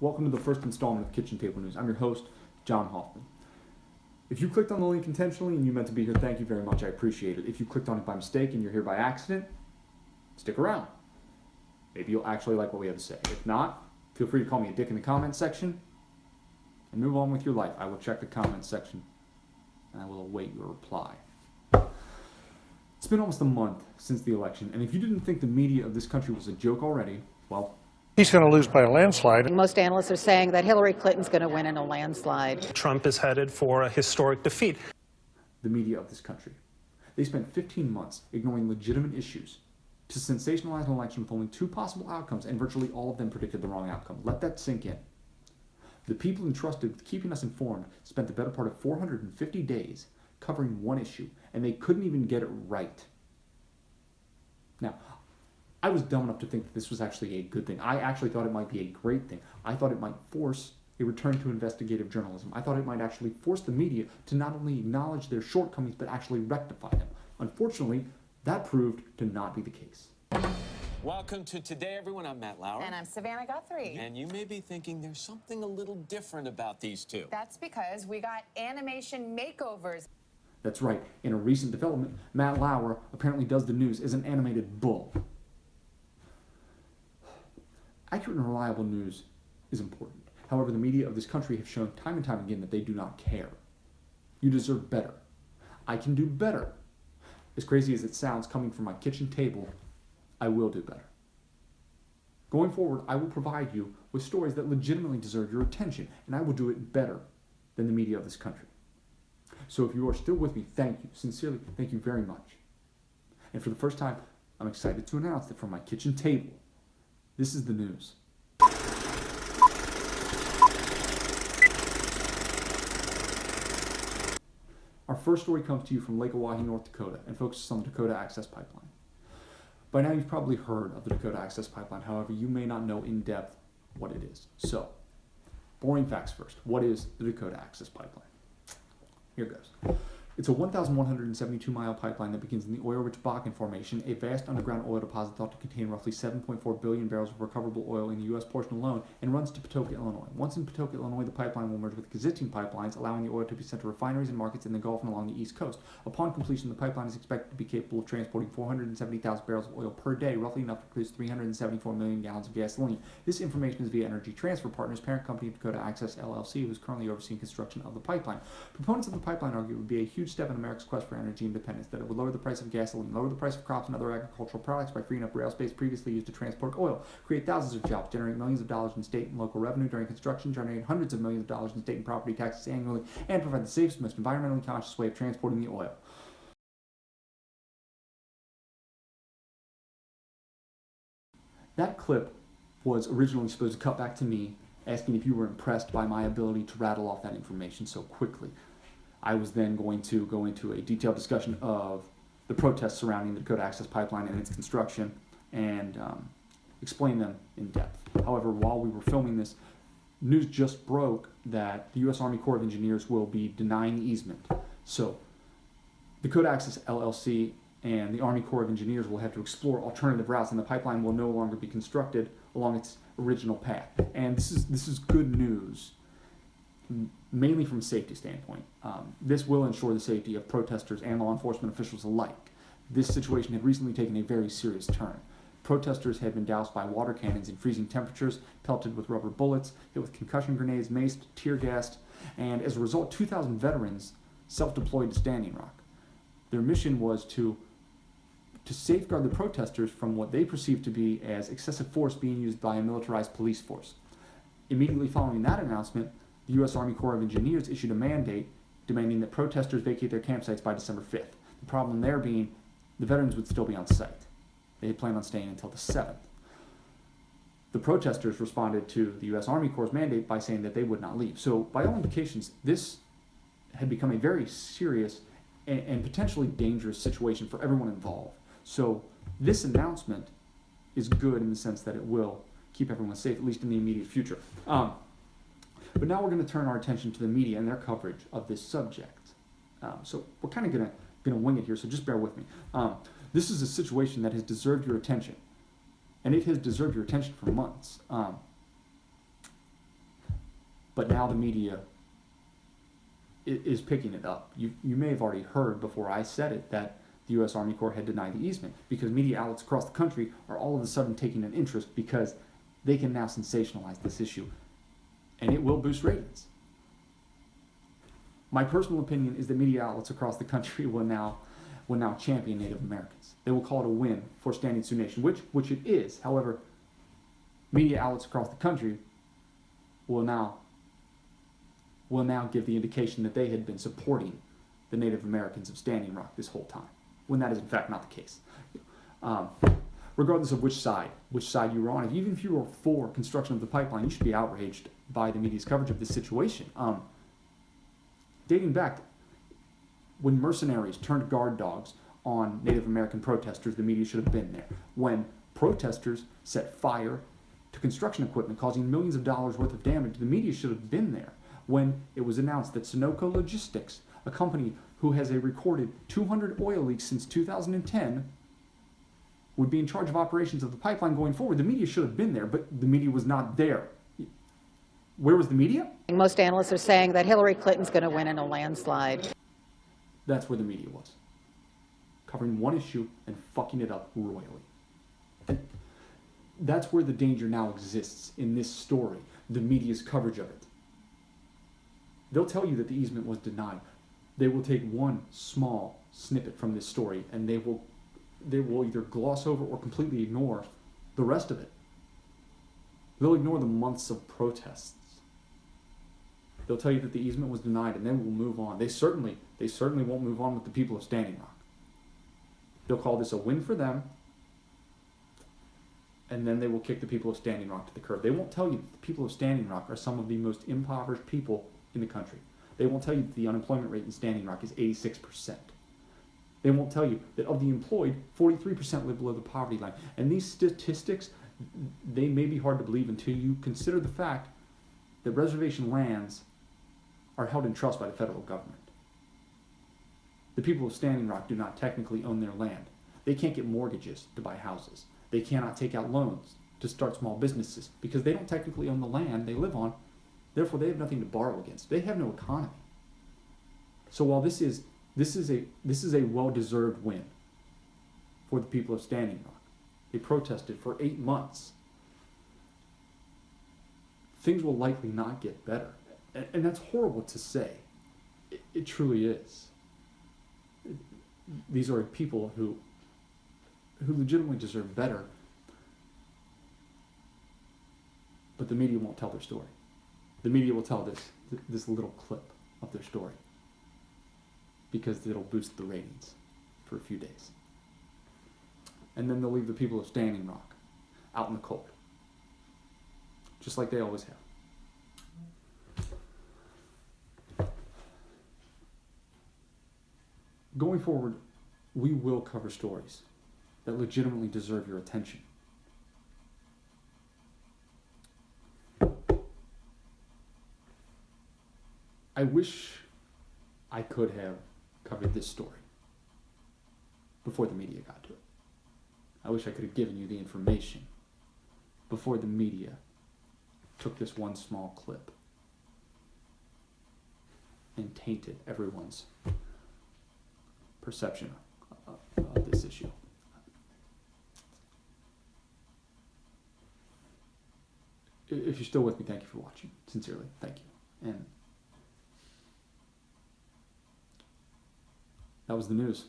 Welcome to the first installment of Kitchen Table News. I'm your host, John Hoffman. If you clicked on the link intentionally and you meant to be here, thank you very much. I appreciate it. If you clicked on it by mistake and you're here by accident, stick around. Maybe you'll actually like what we have to say. If not, feel free to call me a dick in the comments section and move on with your life. I will check the comments section and I will await your reply. It's been almost a month since the election, and if you didn't think the media of this country was a joke already, well, he's going to lose by a landslide. Most analysts are saying that Hillary Clinton's going to win in a landslide. Trump is headed for a historic defeat. The media of this country. They spent 15 months ignoring legitimate issues to sensationalize an election with only two possible outcomes, and virtually all of them predicted the wrong outcome. Let that sink in. The people entrusted with keeping us informed spent the better part of 450 days covering one issue, and they couldn't even get it right. Now, I was dumb enough to think that this was actually a good thing. I actually thought it might be a great thing. I thought it might force a return to investigative journalism. I thought it might actually force the media to not only acknowledge their shortcomings, but actually rectify them. Unfortunately, that proved to not be the case. Welcome to Today, everyone. I'm Matt Lauer. And I'm Savannah Guthrie. And you may be thinking there's something a little different about these two. That's because we got animation makeovers. That's right. In a recent development, Matt Lauer apparently does the news as an animated bull. Accurate and reliable news is important. However, the media of this country have shown time and time again that they do not care. You deserve better. I can do better. As crazy as it sounds coming from my kitchen table, I will do better. Going forward, I will provide you with stories that legitimately deserve your attention, and I will do it better than the media of this country. So if you are still with me, thank you. Sincerely, thank you very much. And for the first time, I'm excited to announce that from my kitchen table, this is the news. Our first story comes to you from Lake Oahe, North Dakota, and focuses on the Dakota Access Pipeline. By now, you've probably heard of the Dakota Access Pipeline. However, you may not know in depth what it is. So, boring facts first. What is the Dakota Access Pipeline? Here goes. It's a 1,172-mile pipeline that begins in the oil-rich Bakken Formation, a vast underground oil deposit thought to contain roughly 7.4 billion barrels of recoverable oil in the U.S. portion alone, and runs to Patoka, Illinois. Once in Patoka, Illinois, the pipeline will merge with existing pipelines, allowing the oil to be sent to refineries and markets in the Gulf and along the East Coast. Upon completion, the pipeline is expected to be capable of transporting 470,000 barrels of oil per day, roughly enough to produce 374 million gallons of gasoline. This information is via Energy Transfer Partners, parent company of Dakota Access LLC, who is currently overseeing construction of the pipeline. Proponents of the pipeline argue it would be a huge step in America's quest for energy independence, that it would lower the price of gasoline, lower the price of crops and other agricultural products by freeing up rail space previously used to transport oil, create thousands of jobs, generate millions of dollars in state and local revenue during construction, generate hundreds of millions of dollars in state and property taxes annually, and provide the safest, most environmentally conscious way of transporting the oil. That clip was originally supposed to cut back to me, asking if you were impressed by my ability to rattle off that information so quickly. I was then going to go into a detailed discussion of the protests surrounding the Dakota Access Pipeline and its construction and explain them in depth. However, while we were filming this, news just broke that the U.S. Army Corps of Engineers will be denying the easement. So, Dakota Access LLC and the Army Corps of Engineers will have to explore alternative routes, and the pipeline will no longer be constructed along its original path. And this is good news, mainly from a safety standpoint. This will ensure the safety of protesters and law enforcement officials alike. This situation had recently taken a very serious turn. Protesters had been doused by water cannons in freezing temperatures, pelted with rubber bullets, hit with concussion grenades, maced, tear gassed, and as a result, 2,000 veterans self-deployed to Standing Rock. Their mission was to safeguard the protesters from what they perceived to be as excessive force being used by a militarized police force. Immediately following that announcement, the U.S. Army Corps of Engineers issued a mandate demanding that protesters vacate their campsites by December 5th. The problem there being the veterans would still be on site. They had planned on staying until the 7th. The protesters responded to the U.S. Army Corps' mandate by saying that they would not leave. So, by all indications, this had become a very serious and potentially dangerous situation for everyone involved. So, this announcement is good in the sense that it will keep everyone safe, at least in the immediate future. But now we're going to turn our attention to the media and their coverage of this subject. So we're kind of going to wing it here, so just bear with me. This is a situation that has deserved your attention, and it has deserved your attention for months. But now the media is picking it up. You may have already heard before I said it that the U.S. Army Corps had denied the easement because media outlets across the country are all of a sudden taking an interest because they can now sensationalize this issue, and it will boost ratings. My personal opinion is that media outlets across the country will now champion Native Americans. They will call it a win for Standing Sioux Nation, which it is. However, media outlets across the country will now give the indication that they had been supporting the Native Americans of Standing Rock this whole time, when that is in fact not the case. Regardless of which side you were on, even if you were for construction of the pipeline, you should be outraged by the media's coverage of this situation. Dating back, when mercenaries turned guard dogs on Native American protesters, the media should have been there. When protesters set fire to construction equipment, causing millions of dollars worth of damage, the media should have been there. When it was announced that Sunoco Logistics, a company who has a recorded 200 oil leaks since 2010, would be in charge of operations of the pipeline going forward, the media should have been there, but the media was not there. Where was the media? Most analysts are saying that Hillary Clinton's going to win in a landslide. That's where the media was. Covering one issue and fucking it up royally. And that's where the danger now exists in this story, the media's coverage of it. They'll tell you that the easement was denied. They will take one small snippet from this story and they will either gloss over or completely ignore the rest of it. They'll ignore the months of protests. They'll tell you that the easement was denied and then we'll move on. They certainly won't move on with the people of Standing Rock. They'll call this a win for them, and then they will kick the people of Standing Rock to the curb. They won't tell you that the people of Standing Rock are some of the most impoverished people in the country. They won't tell you that the unemployment rate in Standing Rock is 86%. They won't tell you that of the employed, 43% live below the poverty line. And these statistics, they may be hard to believe until you consider the fact that reservation lands are held in trust by the federal government. The people of Standing Rock do not technically own their land. They can't get mortgages to buy houses. They cannot take out loans to start small businesses because they don't technically own the land they live on. Therefore, they have nothing to borrow against. They have no economy. So while this is a well-deserved win for the people of Standing Rock, they protested for 8 months. Things will likely not get better, and that's horrible to say. It truly is. These are people who legitimately deserve better, but the media won't tell their story. The media will tell this little clip of their story because it'll boost the ratings for a few days. And then they'll leave the people of Standing Rock out in the cold, just like they always have. Going forward, we will cover stories that legitimately deserve your attention. I wish I could have covered this story before the media got to it. I wish I could have given you the information before the media took this one small clip and tainted everyone's perception of this issue. If you're still with me, thank you for watching. Sincerely, thank you. And that was the news.